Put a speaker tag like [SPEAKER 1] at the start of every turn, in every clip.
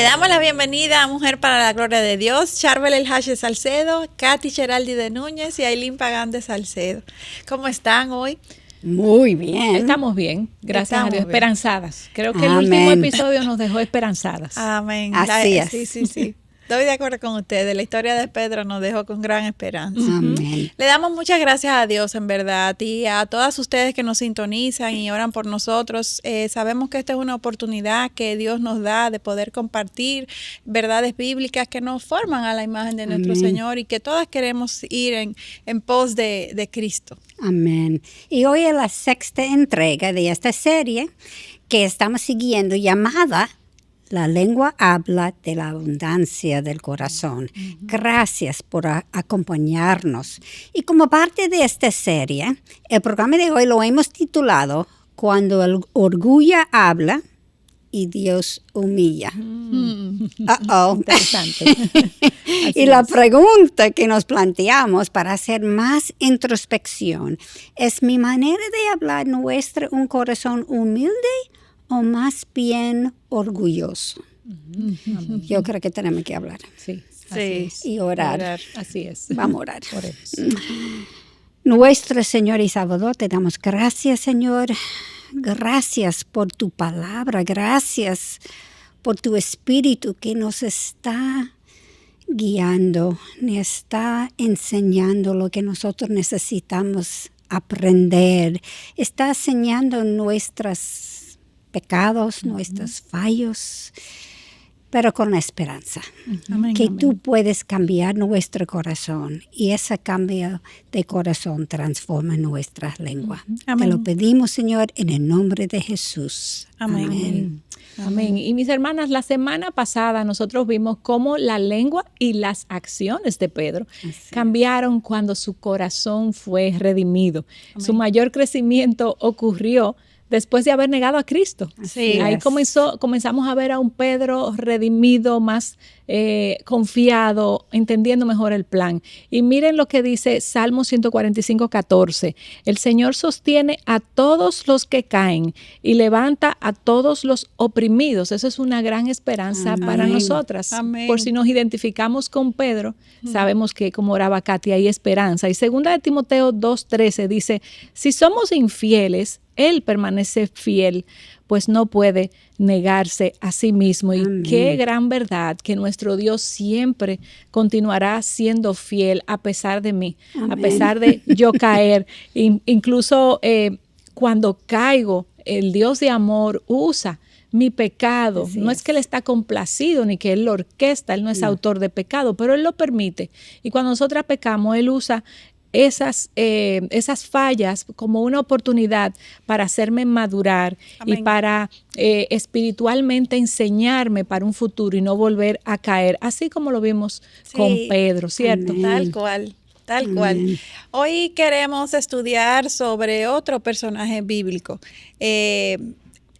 [SPEAKER 1] damos la bienvenida a Mujer para la Gloria de Dios, Charbel El Hashe Salcedo, Katy Cheraldi de Núñez y Ailín Pagán de Salcedo. ¿Cómo están hoy?
[SPEAKER 2] Muy bien.
[SPEAKER 3] Estamos bien, gracias a Dios,
[SPEAKER 1] bien.
[SPEAKER 3] Esperanzadas. Creo que
[SPEAKER 2] Amén.
[SPEAKER 3] el último episodio nos dejó esperanzadas.
[SPEAKER 1] Amén.
[SPEAKER 2] Así es.
[SPEAKER 1] Sí. Estoy de acuerdo con ustedes. La historia de Pedro nos dejó con gran esperanza.
[SPEAKER 2] Amén.
[SPEAKER 1] Le damos muchas gracias a Dios, en verdad, y a todas ustedes que nos sintonizan y oran por nosotros. Sabemos que esta es una oportunidad que Dios nos da de poder compartir verdades bíblicas que nos forman a la imagen de nuestro
[SPEAKER 2] Amén.
[SPEAKER 1] Señor y que todas queremos ir en pos de Cristo.
[SPEAKER 2] Amén. Y hoy es la sexta entrega de esta serie que estamos siguiendo llamada La lengua habla de la abundancia del corazón. Gracias por acompañarnos. Y como parte de esta serie, el programa de hoy lo hemos titulado Cuando el orgullo habla y Dios humilla.
[SPEAKER 3] Interesante.
[SPEAKER 2] Y la pregunta que nos planteamos para hacer más introspección es: ¿mi manera de hablar muestra un corazón humilde o más bien orgulloso? Yo creo que tenemos que hablar
[SPEAKER 3] Sí,
[SPEAKER 1] Sí.
[SPEAKER 2] y orar.
[SPEAKER 3] así es.
[SPEAKER 2] Vamos a orar.
[SPEAKER 3] Oremos.
[SPEAKER 2] Nuestro Señor y Salvador, te damos gracias, Señor. Gracias por tu palabra. Gracias por tu Espíritu que nos está guiando, nos está enseñando lo que nosotros necesitamos aprender. Está enseñando nuestros pecados, nuestros fallos, pero con la esperanza
[SPEAKER 1] Amén,
[SPEAKER 2] que
[SPEAKER 1] amén.
[SPEAKER 2] tú puedes cambiar nuestro corazón y ese cambio de corazón transforma nuestra lengua.
[SPEAKER 1] Amén.
[SPEAKER 2] Te lo pedimos, Señor, en el nombre de Jesús.
[SPEAKER 1] Amén.
[SPEAKER 3] Amén. Y mis hermanas, la semana pasada nosotros vimos cómo la lengua y las acciones de Pedro cambiaron cuando su corazón fue redimido. Su mayor crecimiento ocurrió después de haber negado a Cristo.
[SPEAKER 1] Sí.
[SPEAKER 3] Ahí comenzamos a ver a un Pedro redimido, más confiado, entendiendo mejor el plan. Y miren lo que dice Salmo 145:14. El Señor sostiene a todos los que caen y levanta a todos los oprimidos. Eso es una gran esperanza
[SPEAKER 2] Amén.
[SPEAKER 3] para nosotras.
[SPEAKER 1] Amén.
[SPEAKER 3] Por si nos identificamos con Pedro, sabemos que como oraba Katy, hay esperanza. Y 2 de Timoteo 2:13 dice: si somos infieles, Él permanece fiel, pues no puede negarse a sí mismo. Y
[SPEAKER 2] Amén.
[SPEAKER 3] qué gran verdad que nuestro Dios siempre continuará siendo fiel a pesar de mí, a
[SPEAKER 2] Amén.
[SPEAKER 3] pesar de yo caer. Incluso cuando caigo, el Dios de amor usa mi pecado.
[SPEAKER 2] Así
[SPEAKER 3] No es que Él está complacido ni que Él lo orquesta, Él no es autor de pecado, pero Él lo permite. Y cuando nosotras pecamos, Él usa esas fallas como una oportunidad para hacerme madurar.
[SPEAKER 1] Amén.
[SPEAKER 3] Y para espiritualmente enseñarme para un futuro y no volver a caer, así como lo vimos con Pedro, ¿cierto?
[SPEAKER 2] Amén.
[SPEAKER 1] Tal cual. Tal cual. Hoy queremos estudiar sobre otro personaje bíblico,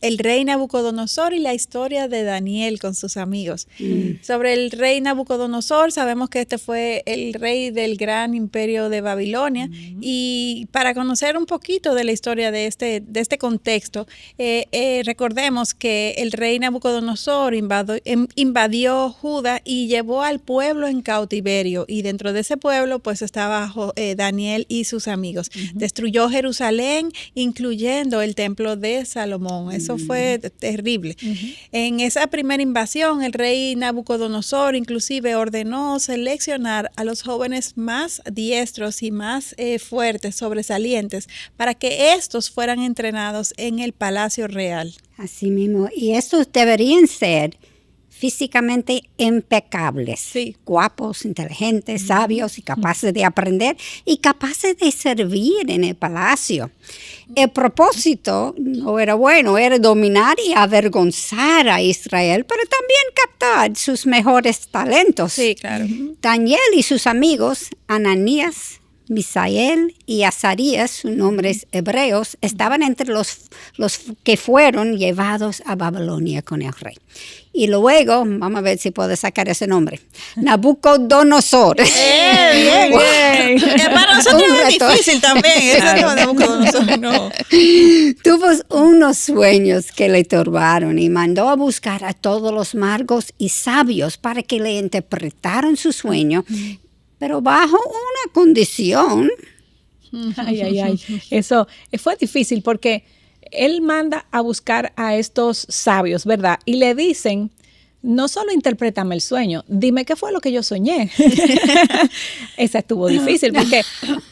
[SPEAKER 1] el rey Nabucodonosor y la historia de Daniel con sus amigos. Sobre el rey Nabucodonosor, sabemos que este fue el rey del gran imperio de Babilonia. Y para conocer un poquito de la historia de este contexto, recordemos que el rey Nabucodonosor invadió Judá y llevó al pueblo en cautiverio. Y dentro de ese pueblo pues estaba Daniel y sus amigos. Destruyó Jerusalén, incluyendo el templo de Salomón. Eso fue terrible. En esa primera invasión, el rey Nabucodonosor inclusive ordenó seleccionar a los jóvenes más diestros y más fuertes, sobresalientes, para que estos fueran entrenados en el palacio real.
[SPEAKER 2] Así mismo. Y estos deberían ser físicamente impecables,
[SPEAKER 1] Sí.
[SPEAKER 2] guapos, inteligentes, sabios y capaces de aprender y capaces de servir en el palacio. El propósito no era bueno, era dominar y avergonzar a Israel, pero también captar sus mejores talentos.
[SPEAKER 1] Sí, claro.
[SPEAKER 2] Daniel y sus amigos, Ananías, Misael y Azarías, sus nombres hebreos, estaban entre los que fueron llevados a Babilonia con el rey. Y luego, vamos a ver si puedo sacar ese nombre, Nabucodonosor.
[SPEAKER 1] Bien, bien. Para nosotros es difícil también. Eso no, Nabucodonosor, no.
[SPEAKER 2] Tuvo unos sueños que le turbaron y mandó a buscar a todos los magos y sabios para que le interpretaran su sueño, pero bajo una condición.
[SPEAKER 3] Ay. Eso fue difícil porque él manda a buscar a estos sabios, ¿verdad? Y le dicen, no solo interprétame el sueño, dime qué fue lo que yo soñé. Esa estuvo difícil porque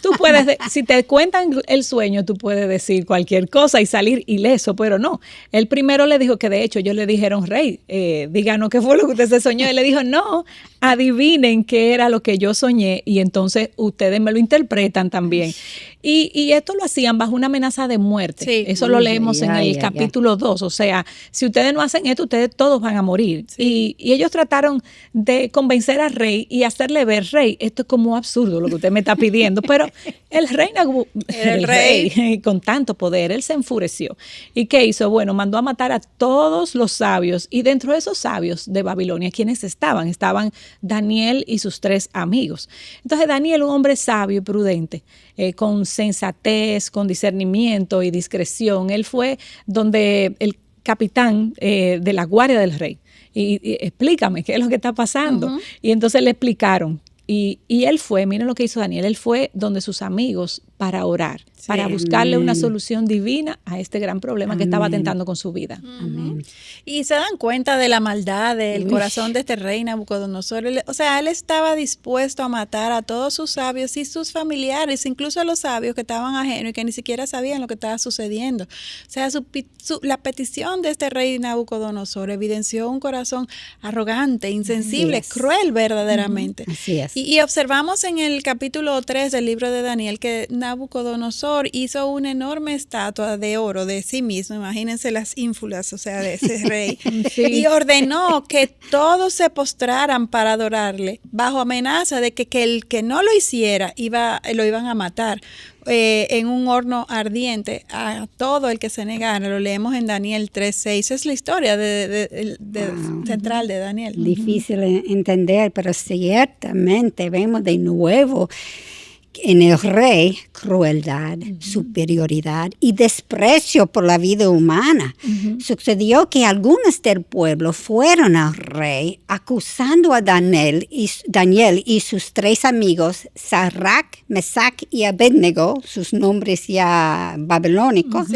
[SPEAKER 3] tú puedes, si te cuentan el sueño, tú puedes decir cualquier cosa y salir ileso, pero no. Él primero le dijo que de hecho ellos le dijeron, rey, díganos qué fue lo que usted se soñó. Él le dijo, no, adivinen qué era lo que yo soñé y entonces ustedes me lo interpretan también. Y esto lo hacían bajo una amenaza de muerte. Sí. Eso lo leemos en el capítulo 2. O sea, si ustedes no hacen esto, ustedes todos van a morir. Sí. Y ellos trataron de convencer al rey y hacerle ver, rey, esto es como absurdo lo que usted me está pidiendo. Pero el rey, con tanto poder, él se enfureció. ¿Y qué hizo? Bueno, mandó a matar a todos los sabios. Y dentro de esos sabios de Babilonia, ¿quiénes estaban? Estaban Daniel y sus 3 amigos. Entonces Daniel, un hombre sabio y prudente, con sensatez, con discernimiento y discreción, él fue donde el capitán de la guardia del rey y explícame qué es lo que está pasando. Y entonces le explicaron. Y él fue, miren lo que hizo Daniel, él fue donde sus amigos para orar, para buscarle una solución divina a este gran problema que estaba atentando con su vida.
[SPEAKER 1] Y se dan cuenta de la maldad del corazón de este rey Nabucodonosor. O sea, él estaba dispuesto a matar a todos sus sabios y sus familiares, incluso a los sabios que estaban ajenos y que ni siquiera sabían lo que estaba sucediendo. O sea, la petición de este rey Nabucodonosor evidenció un corazón arrogante, insensible, cruel verdaderamente.
[SPEAKER 2] Así es.
[SPEAKER 1] Y observamos en el capítulo 3 del libro de Daniel que Nabucodonosor hizo una enorme estatua de oro de sí mismo, imagínense las ínfulas, o sea, de ese rey, y ordenó que todos se postraran para adorarle, bajo amenaza de que el que no lo hiciera lo iban a matar en un horno ardiente a todo el que se negara. Lo leemos en Daniel 3:6. Es la historia central de Daniel.
[SPEAKER 2] Difícil entender, pero ciertamente vemos de nuevo en el rey crueldad, superioridad y desprecio por la vida humana. Sucedió que algunos del pueblo fueron al rey acusando a Daniel y sus 3 amigos, Sadrach, Mesach y Abednego, sus nombres ya babilónicos,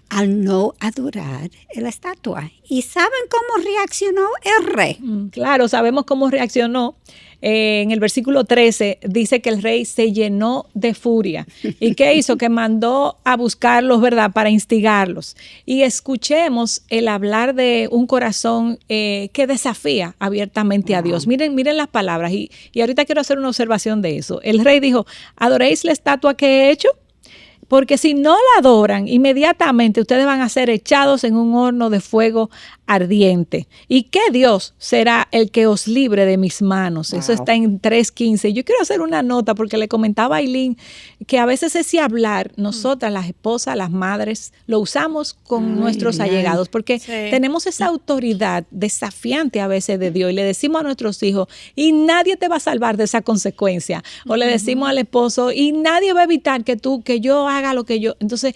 [SPEAKER 2] al no adorar la estatua. ¿Y saben cómo reaccionó el rey?
[SPEAKER 3] Claro, sabemos cómo reaccionó. En el versículo 13 dice que el rey se llenó de furia. ¿Y qué hizo? Que mandó a buscarlos, ¿verdad? Para instigarlos. Y escuchemos el hablar de un corazón que desafía abiertamente a Dios. Miren las palabras. Y ahorita quiero hacer una observación de eso. El rey dijo, ¿adoréis la estatua que he hecho? Porque si no la adoran, inmediatamente ustedes van a ser echados en un horno de fuego ardiente. ¿Y qué Dios será el que os libre de mis manos? Eso está en 3:15. Yo quiero hacer una nota porque le comentaba a Ailín que a veces ese hablar, nosotras, las esposas, las madres, lo usamos con nuestros allegados porque tenemos esa autoridad desafiante a veces de Dios y le decimos a nuestros hijos y nadie te va a salvar de esa consecuencia. O le decimos al esposo y nadie va a evitar que yo haga lo que yo. Entonces,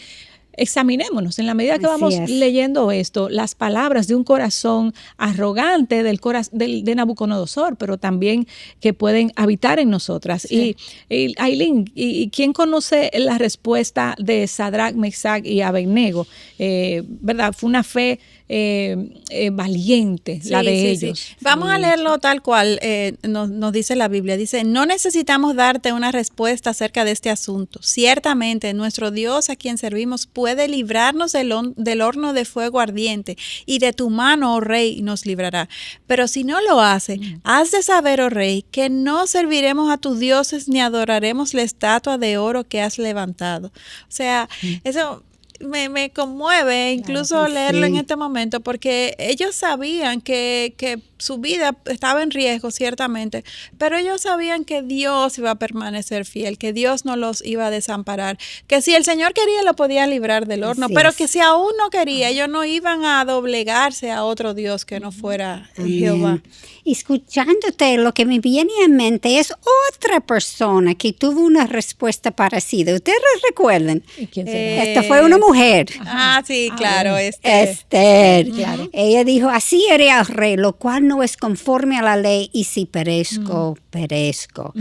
[SPEAKER 3] examinémonos en la medida que vamos leyendo esto, las palabras de un corazón arrogante de Nabucodonosor, pero también que pueden habitar en nosotras. Y Ailín, ¿y quién conoce la respuesta de Sadrach, Mesach y Abednego? ¿Verdad? Fue una fe valiente la de ellos.
[SPEAKER 1] Sí. Vamos a leerlo tal cual nos dice la Biblia. Dice, no necesitamos darte una respuesta acerca de este asunto. Ciertamente nuestro Dios a quien servimos puede librarnos del horno de fuego ardiente y de tu mano, oh rey, nos librará. Pero si no lo hace, has de saber, oh rey, que no serviremos a tus dioses ni adoraremos la estatua de oro que has levantado. O sea, eso me conmueve incluso
[SPEAKER 2] Claro que
[SPEAKER 1] leerlo
[SPEAKER 2] sí.
[SPEAKER 1] en este momento, porque ellos sabían que su vida estaba en riesgo, ciertamente, pero ellos sabían que Dios iba a permanecer fiel, que Dios no los iba a desamparar, que si el Señor quería lo podía librar del horno,
[SPEAKER 2] Así
[SPEAKER 1] pero
[SPEAKER 2] es.
[SPEAKER 1] que si aún no quería, ellos no iban a doblegarse a otro Dios que no fuera Jehová.
[SPEAKER 2] Amén. Escuchándote, lo que me viene a mente es otra persona que tuvo una respuesta parecida. ¿Ustedes recuerdan?
[SPEAKER 3] ¿Y quién será?
[SPEAKER 2] Esta fue una mujer.
[SPEAKER 1] Ah, sí, claro.
[SPEAKER 3] bueno.
[SPEAKER 2] Esther.
[SPEAKER 3] Claro.
[SPEAKER 2] Ella dijo, así haré al rey, lo cual no es conforme a la ley, y si perezco, perezco.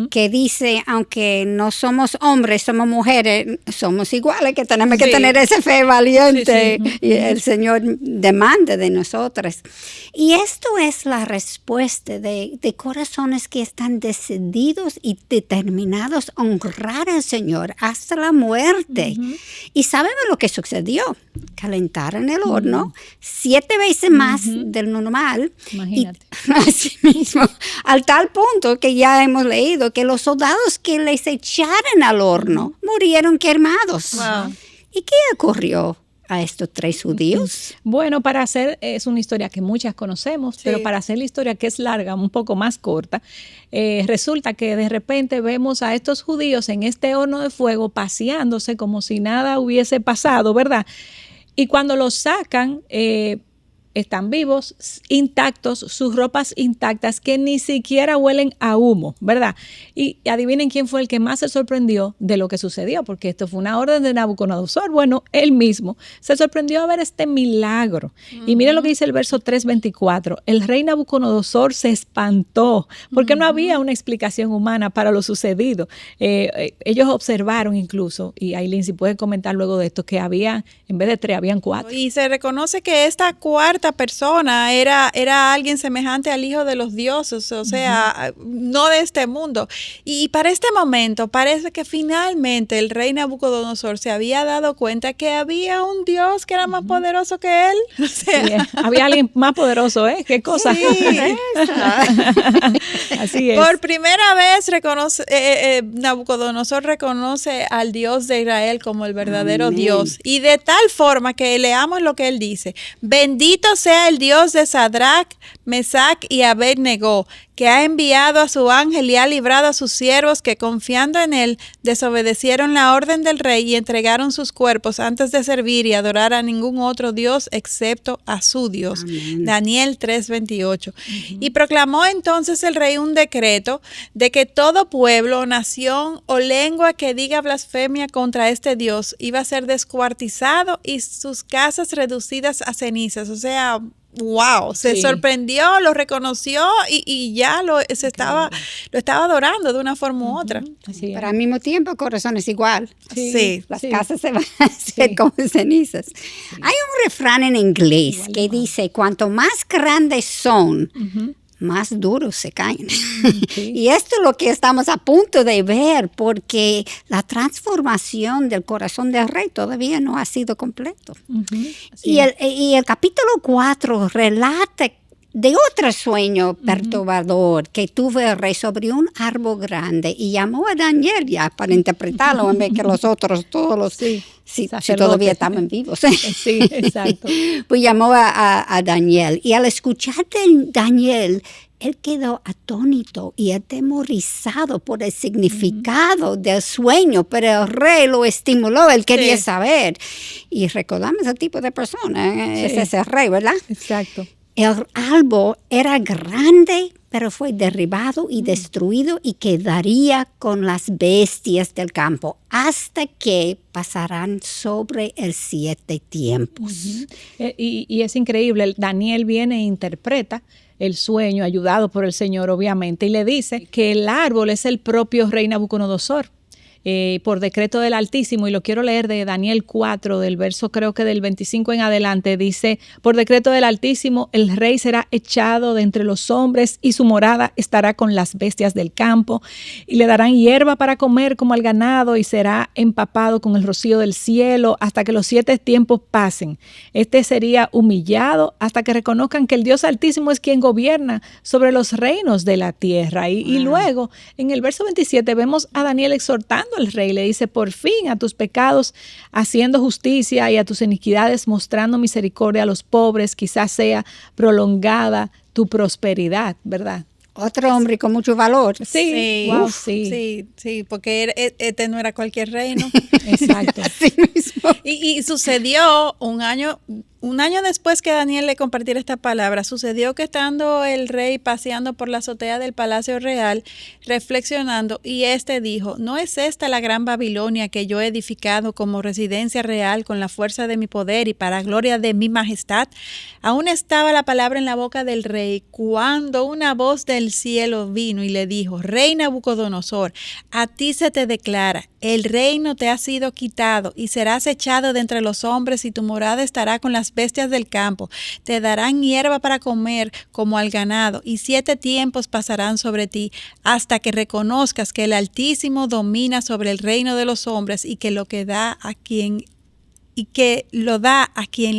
[SPEAKER 2] Que dice, aunque no somos hombres, somos mujeres, somos iguales, que tenemos que
[SPEAKER 1] Sí.
[SPEAKER 2] tener esa fe valiente.
[SPEAKER 1] Sí,
[SPEAKER 2] Y el Señor demanda de nosotras. Y esto es la respuesta de corazones que están decididos y determinados a honrar al Señor hasta la muerte. Y sabemos lo que sucedió. Calentaron el horno 7 veces más del normal.
[SPEAKER 3] Imagínate.
[SPEAKER 2] Y así mismo, al tal punto que ya hemos leído que los soldados que les echaron al horno murieron quemados.
[SPEAKER 1] Wow.
[SPEAKER 2] ¿Y qué ocurrió a estos 3 judíos?
[SPEAKER 3] Bueno, es una historia que muchas conocemos,
[SPEAKER 1] Sí.
[SPEAKER 3] pero para hacer la historia que es larga, un poco más corta, resulta que de repente vemos a estos judíos en este horno de fuego paseándose como si nada hubiese pasado, ¿verdad? Y cuando los sacan, están vivos, intactos, sus ropas intactas, que ni siquiera huelen a humo, ¿verdad? Y adivinen quién fue el que más se sorprendió de lo que sucedió, porque esto fue una orden de Nabucodonosor. Bueno, él mismo se sorprendió a ver este milagro. Y miren lo que dice el verso 3:24. El rey Nabucodonosor se espantó, porque no había una explicación humana para lo sucedido. Ellos observaron incluso, y Aileen, si puedes comentar luego de esto, que había, en vez de 3, habían 4.
[SPEAKER 1] Y se reconoce que esta cuarta persona era alguien semejante al Hijo de los dioses, o sea, no de este mundo. Y para este momento parece que finalmente el rey Nabucodonosor se había dado cuenta que había un Dios que era más poderoso que él. O sea,
[SPEAKER 3] Sí, había alguien más poderoso, ¿eh? ¿Qué cosa?
[SPEAKER 1] Sí.
[SPEAKER 3] Así es.
[SPEAKER 1] Por primera vez Nabucodonosor reconoce al Dios de Israel como el verdadero
[SPEAKER 2] Amén.
[SPEAKER 1] Dios. Y de tal forma que leamos lo que él dice. Bendito sea el Dios de Sadrach, Mesach y Abed-Negó, que ha enviado a su ángel y ha librado a sus siervos que, confiando en él, desobedecieron la orden del rey y entregaron sus cuerpos antes de servir y adorar a ningún otro Dios excepto a su Dios.
[SPEAKER 2] Amén.
[SPEAKER 1] Daniel 3:28. Y proclamó entonces el rey un decreto de que todo pueblo, nación o lengua que diga blasfemia contra este Dios iba a ser descuartizado y sus casas reducidas a cenizas. O sea, wow, se
[SPEAKER 3] Sí.
[SPEAKER 1] sorprendió, lo reconoció y ya lo estaba adorando de una forma u otra.
[SPEAKER 3] Así es.
[SPEAKER 2] Pero al mismo tiempo, corazón es igual.
[SPEAKER 1] Sí.
[SPEAKER 2] Las
[SPEAKER 3] Sí.
[SPEAKER 2] casas se van a hacer
[SPEAKER 3] Sí.
[SPEAKER 2] como cenizas. Hay un refrán en inglés
[SPEAKER 3] Igual,
[SPEAKER 2] que
[SPEAKER 3] igual.
[SPEAKER 2] dice, cuanto más grandes son, más duros se caen.
[SPEAKER 3] Sí.
[SPEAKER 2] Y esto es lo que estamos a punto de ver, porque la transformación del corazón del rey todavía no ha sido completo.
[SPEAKER 3] Así
[SPEAKER 2] Y
[SPEAKER 3] es.
[SPEAKER 2] el capítulo 4 relata de otro sueño perturbador que tuvo el rey sobre un árbol grande y llamó a Daniel ya para interpretarlo en vez que los otros, todos los,
[SPEAKER 3] Sí,
[SPEAKER 2] si
[SPEAKER 3] sacerdotes.
[SPEAKER 2] todavía estaban vivos.
[SPEAKER 3] Sí, exacto.
[SPEAKER 2] Pues llamó a Daniel y al escuchar de Daniel, él quedó atónito y atemorizado por el significado del sueño, pero el rey lo estimuló, él quería
[SPEAKER 1] Sí.
[SPEAKER 2] saber. Y recordamos el tipo de persona,
[SPEAKER 3] Sí.
[SPEAKER 2] es ese rey, ¿verdad?
[SPEAKER 3] Exacto.
[SPEAKER 2] El árbol era grande, pero fue derribado y destruido y quedaría con las bestias del campo hasta que pasarán sobre el 7 tiempos.
[SPEAKER 3] Y es increíble, Daniel viene e interpreta el sueño, ayudado por el Señor, obviamente, y le dice que el árbol es el propio rey Nabucodonosor. Por decreto del Altísimo, y lo quiero leer de Daniel 4, del verso creo que del 25 en adelante, dice, por decreto del Altísimo, el rey será echado de entre los hombres y su morada estará con las bestias del campo y le darán hierba para comer como al ganado y será empapado con el rocío del cielo hasta que los 7 tiempos pasen. Este sería humillado hasta que reconozcan que el Dios Altísimo es quien gobierna sobre los reinos de la tierra. Y luego, en el verso 27, vemos a Daniel exhortando hablando al rey, le dice, por fin a tus pecados haciendo justicia y a tus iniquidades mostrando misericordia a los pobres, quizás sea prolongada tu prosperidad, ¿verdad?
[SPEAKER 2] Otro hombre con mucho valor.
[SPEAKER 3] Sí, wow, sí.
[SPEAKER 1] Sí, porque este no era cualquier rey, ¿no?
[SPEAKER 3] Exacto.
[SPEAKER 2] Así mismo.
[SPEAKER 1] Y sucedió un año después que Daniel le compartiera esta palabra, sucedió que estando el rey paseando por la azotea del palacio real, reflexionando, y dijo, ¿no es esta la gran Babilonia que yo he edificado como residencia real con la fuerza de mi poder y para gloria de mi majestad? Aún estaba la palabra en la boca del rey cuando una voz del cielo vino y le dijo, Rey Nabucodonosor, a ti se te declara, el reino te ha sido quitado y serás echado de entre los hombres y tu morada estará con las bestias del campo. Te darán hierba para comer como al ganado y 7 tiempos pasarán sobre ti hasta que reconozcas que el Altísimo domina sobre el reino de los hombres y que lo da a quien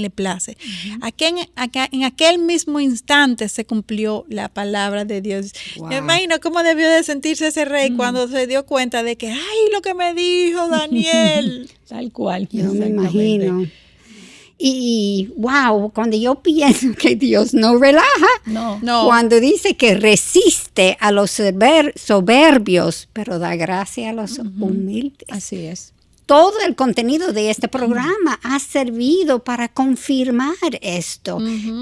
[SPEAKER 1] le place. En aquel mismo instante se cumplió la palabra de Dios.
[SPEAKER 2] Wow.
[SPEAKER 1] Me imagino cómo debió de sentirse ese rey cuando se dio cuenta de que, ay, lo que me dijo Daniel.
[SPEAKER 3] Tal cual.
[SPEAKER 2] Yo me imagino. Y wow, cuando yo pienso que Dios no relaja,
[SPEAKER 3] No.
[SPEAKER 2] cuando dice que resiste a los soberbios, pero da gracia a los humildes.
[SPEAKER 3] Así es.
[SPEAKER 2] Todo el contenido de este programa ha servido para confirmar esto,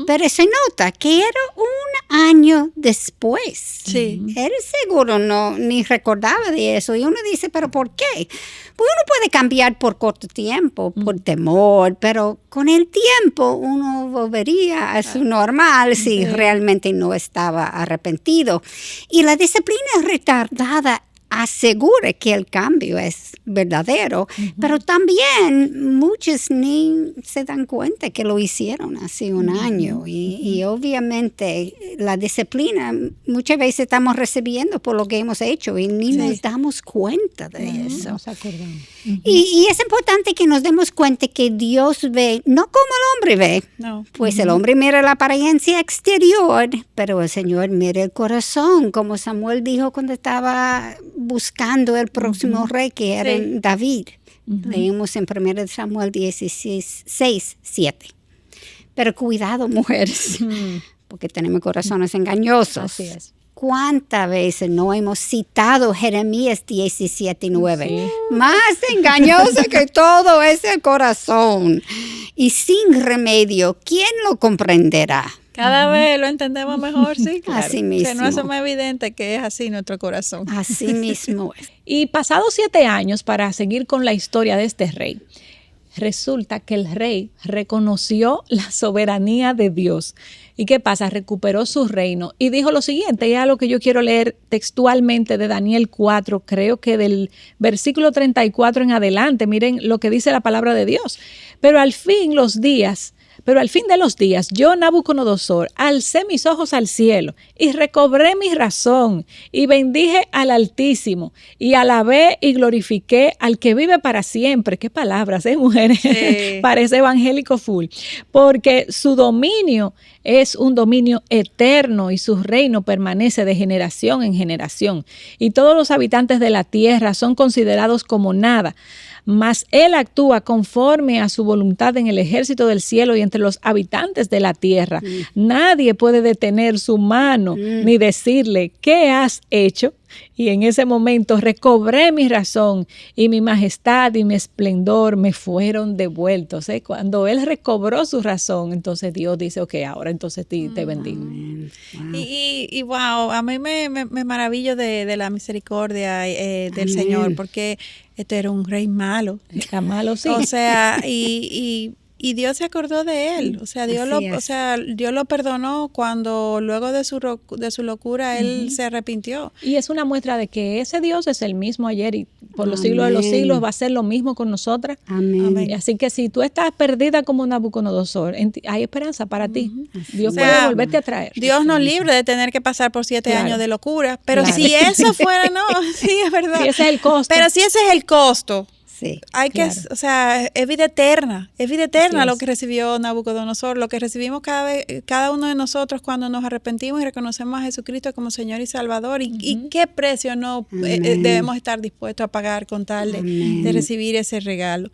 [SPEAKER 2] pero se nota que era un año después.
[SPEAKER 1] Sí.
[SPEAKER 2] Él seguro ni recordaba de eso y uno dice, ¿pero por qué? Pues uno puede cambiar por corto tiempo, por temor, pero con el tiempo uno volvería a su normal si realmente no estaba arrepentido. Y la disciplina retardada asegure que el cambio es verdadero, pero también muchos ni se dan cuenta que lo hicieron hace un año y obviamente la disciplina muchas veces estamos recibiendo por lo que hemos hecho y ni nos damos cuenta de eso.
[SPEAKER 3] Nos acordamos.
[SPEAKER 2] Y es importante que nos demos cuenta que Dios ve, no como el hombre ve,
[SPEAKER 1] No.
[SPEAKER 2] pues el hombre mira la apariencia exterior, pero el Señor mira el corazón, como Samuel dijo cuando estaba buscando el próximo rey que era David. Leímos en 1 Samuel 16:6-7. Pero cuidado, mujeres, porque tenemos corazones engañosos.
[SPEAKER 3] Así es.
[SPEAKER 2] ¿Cuántas veces no hemos citado Jeremías 17:9? Sí. Más engañoso que todo es el corazón. Y sin remedio, ¿quién lo comprenderá?
[SPEAKER 1] Cada vez lo entendemos mejor, sí.
[SPEAKER 2] Claro. Así mismo.
[SPEAKER 1] Se nos hace más evidente que es así nuestro corazón.
[SPEAKER 2] Así mismo es.
[SPEAKER 3] Y pasados 7 años, para seguir con la historia de este rey, resulta que el rey reconoció la soberanía de Dios. ¿Y qué pasa? Recuperó su reino y dijo lo siguiente, y es lo que yo quiero leer textualmente de Daniel 4, creo que del versículo 34 en adelante. Miren lo que dice la palabra de Dios. Pero al fin de los días, yo, Nabucodonosor, alcé mis ojos al cielo y recobré mi razón y bendije al Altísimo y alabé y glorifiqué al que vive para siempre. Qué palabras, mujeres. Sí. Parece evangélico full. Porque su dominio es un dominio eterno y su reino permanece de generación en generación. Y todos los habitantes de la tierra son considerados como nada. Mas él actúa conforme a su voluntad en el ejército del cielo y entre los habitantes de la tierra. Nadie puede detener su mano ni decirle, ¿qué has hecho? Y en ese momento recobré mi razón y mi majestad y mi esplendor me fueron devueltos. Cuando él recobró su razón, entonces Dios dice, ok, ahora entonces te bendigo.
[SPEAKER 1] Wow. Y wow, a mí me maravillo de la misericordia del Señor, porque este era un rey malo.
[SPEAKER 3] Era malo, sí.
[SPEAKER 1] O sea, y Dios se acordó de él, o sea, Dios lo perdonó cuando luego de su locura él se arrepintió.
[SPEAKER 3] Y es una muestra de que ese Dios es el mismo ayer y por los siglos de los siglos va a ser lo mismo con nosotras.
[SPEAKER 2] Amén.
[SPEAKER 3] Así que si tú estás perdida como Nabucodonosor, hay esperanza para ti. Dios puede volverte a traer.
[SPEAKER 1] Dios nos libre de tener que pasar por 7 años de locura, pero si eso fuera, no, sí, es verdad.
[SPEAKER 3] Si ese es el costo.
[SPEAKER 1] Pero si ese es el costo.
[SPEAKER 2] Sí,
[SPEAKER 1] hay que,
[SPEAKER 3] claro.
[SPEAKER 1] o sea, es vida eterna
[SPEAKER 3] Así
[SPEAKER 1] lo
[SPEAKER 3] es.
[SPEAKER 1] que recibió Nabucodonosor, lo que recibimos cada uno de nosotros cuando nos arrepentimos y reconocemos a Jesucristo como Señor y Salvador. Y qué precio no
[SPEAKER 2] Amén.
[SPEAKER 1] debemos estar dispuestos a pagar con tal de
[SPEAKER 2] Amén.
[SPEAKER 1] recibir ese regalo.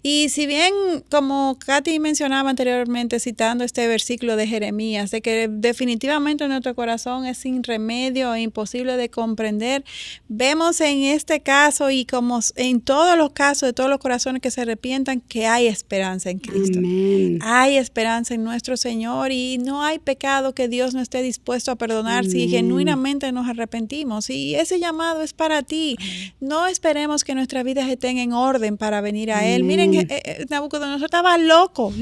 [SPEAKER 1] Y si bien, como Katy mencionaba anteriormente, citando este versículo de Jeremías, de que definitivamente nuestro corazón es sin remedio e imposible de comprender, vemos en este caso y como en todos los casos de todos los corazones que se arrepientan, que hay esperanza en Cristo.
[SPEAKER 2] Amén.
[SPEAKER 1] Hay esperanza en nuestro Señor y no hay pecado que Dios no esté dispuesto a perdonar si
[SPEAKER 2] Amén.
[SPEAKER 1] genuinamente nos arrepentimos. Y ese llamado es para ti. No esperemos que nuestras vidas estén en orden para venir a Él.
[SPEAKER 2] Amén.
[SPEAKER 1] Miren, Nabucodonosor estaba loco,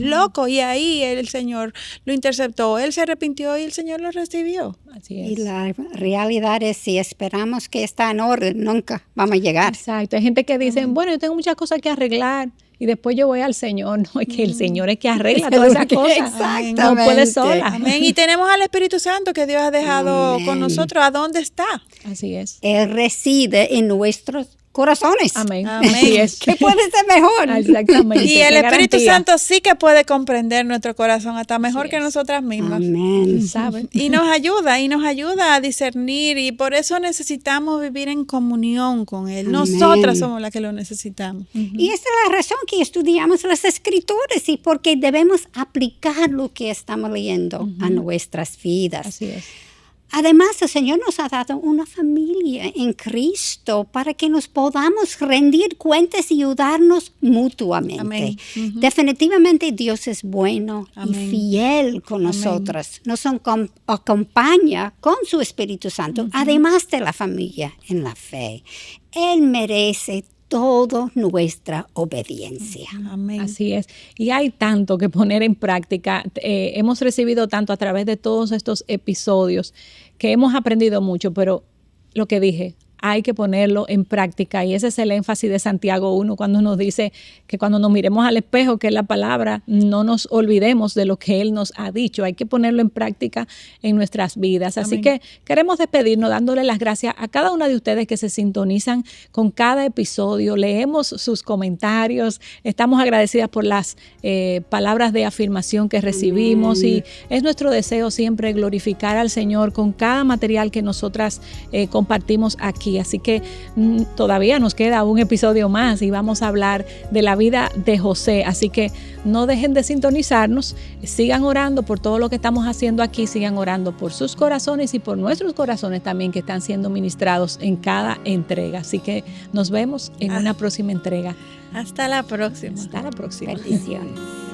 [SPEAKER 1] y ahí el Señor lo interceptó. Él se arrepintió y el Señor lo recibió.
[SPEAKER 3] Así
[SPEAKER 2] Y
[SPEAKER 3] es.
[SPEAKER 2] la realidad es, si esperamos que está en orden, nunca vamos a llegar.
[SPEAKER 3] Exacto. Hay gente que dice, bueno, yo tengo muchas cosas que arreglar y después yo voy al Señor. No, es que el Señor es que arregla todas esas cosas.
[SPEAKER 2] Exactamente.
[SPEAKER 3] No puede sola.
[SPEAKER 1] Amén. Y tenemos al Espíritu Santo que Dios ha dejado
[SPEAKER 2] Amén.
[SPEAKER 1] con nosotros. ¿A dónde está?
[SPEAKER 3] Así es.
[SPEAKER 2] Él reside en nuestros corazones.
[SPEAKER 3] Amén.
[SPEAKER 1] Amén.
[SPEAKER 3] Así es.
[SPEAKER 2] ¿Qué puede ser mejor?
[SPEAKER 3] Exactamente.
[SPEAKER 1] Y el
[SPEAKER 3] qué
[SPEAKER 1] Espíritu
[SPEAKER 3] garantía.
[SPEAKER 1] Santo sí que puede comprender nuestro corazón hasta mejor que
[SPEAKER 3] es.
[SPEAKER 1] nosotras mismas.
[SPEAKER 2] Amén.
[SPEAKER 3] ¿Sabe?
[SPEAKER 1] Y nos ayuda a discernir y por eso necesitamos vivir en comunión con Él.
[SPEAKER 2] Amén.
[SPEAKER 1] Nosotras somos las que lo necesitamos.
[SPEAKER 2] Y esa es la razón que estudiamos las escrituras y porque debemos aplicar lo que estamos leyendo a nuestras vidas.
[SPEAKER 3] Así es.
[SPEAKER 2] Además, el Señor nos ha dado una familia en Cristo para que nos podamos rendir cuentas y ayudarnos mutuamente.
[SPEAKER 1] Amén.
[SPEAKER 2] Definitivamente Dios es bueno
[SPEAKER 1] Amén.
[SPEAKER 2] y fiel con nosotras. Nos acompaña con su Espíritu Santo, además de la familia en la fe. Él merece toda nuestra obediencia.
[SPEAKER 1] Amén.
[SPEAKER 3] Así es. Y hay tanto que poner en práctica. Hemos recibido tanto a través de todos estos episodios que hemos aprendido mucho, pero lo que dije, hay que ponerlo en práctica y ese es el énfasis de Santiago 1 cuando nos dice que cuando nos miremos al espejo, que es la palabra, no nos olvidemos de lo que Él nos ha dicho. Hay que ponerlo en práctica en nuestras vidas. Así
[SPEAKER 1] Amén.
[SPEAKER 3] que queremos despedirnos dándole las gracias a cada una de ustedes que se sintonizan con cada episodio. Leemos sus comentarios. Estamos agradecidas por las palabras de afirmación que recibimos y es nuestro deseo siempre glorificar al Señor con cada material que nosotras compartimos aquí. Así que todavía nos queda un episodio más y vamos a hablar de la vida de José. Así que no dejen de sintonizarnos, sigan orando por todo lo que estamos haciendo aquí, sigan orando por sus corazones y por nuestros corazones también que están siendo ministrados en cada entrega. Así que nos vemos en una próxima entrega.
[SPEAKER 1] Hasta la próxima.
[SPEAKER 3] Hasta la próxima.
[SPEAKER 2] Bendiciones.